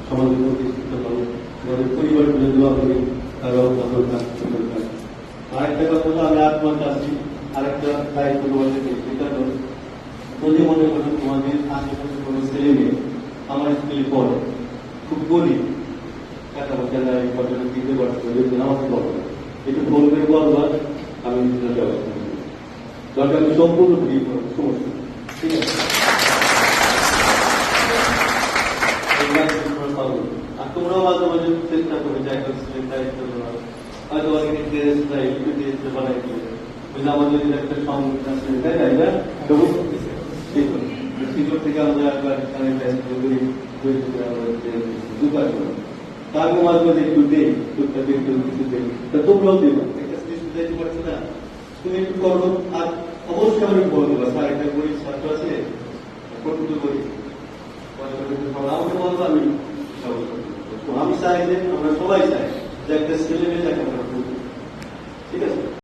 সমাজে প্রতিষ্ঠিত হবে, আমাদের পরিবার মিলে দোয়া করি তারাও দরকার। আরেকটা কথা হলো, আমি 8 মাস আছি, আরেকটা দায়িত্ব তোমাদেরকে, সেটা হলো যদি মনে করো তোমাদের আশেপাশে কোনো ছেলে মেয়ে আমার স্কুলে পড়ে, খুব গরিব, টাকা পয়সা নাই, পয়সাটা দিতে পারছে, আমাকে বলো, একটু ফোন করে বলবা, আমি ব্যবস্থা করবো। দরকার আমি সম্পূর্ণ ফ্রি করবো, সমস্যা ঠিক আছে। আর তোমরাও মাঝে মাঝে চেষ্টা করে যে একটা দায়িত্ব দেওয়া, হয়তো অনেকে ড্রেস দেয়, একটু ড্রেস বানাই দিয়ে আমাদের একটা সংগঠন আছে, তাই না, এটা ব্যবস্থা করতেছে। ঠিক আছে, শিক্ষক থেকে আমরা একবার দুবার করো, তারপর মাঝে মাঝে একটু দেই, টুকটাক একটু কিছু দেই, তা তোমরাও দেবো, একটা সৃষ্টি দিতে পারছো না, তুমি একটু করো। আর অবশ্যই আমি বলবো স্যার, একটা গরিব ছাত্র আছে, কত করি আমাকে বলবো, আমি চাই যে আমরা সবাই চাই যে একটা ছেলে মেয়ে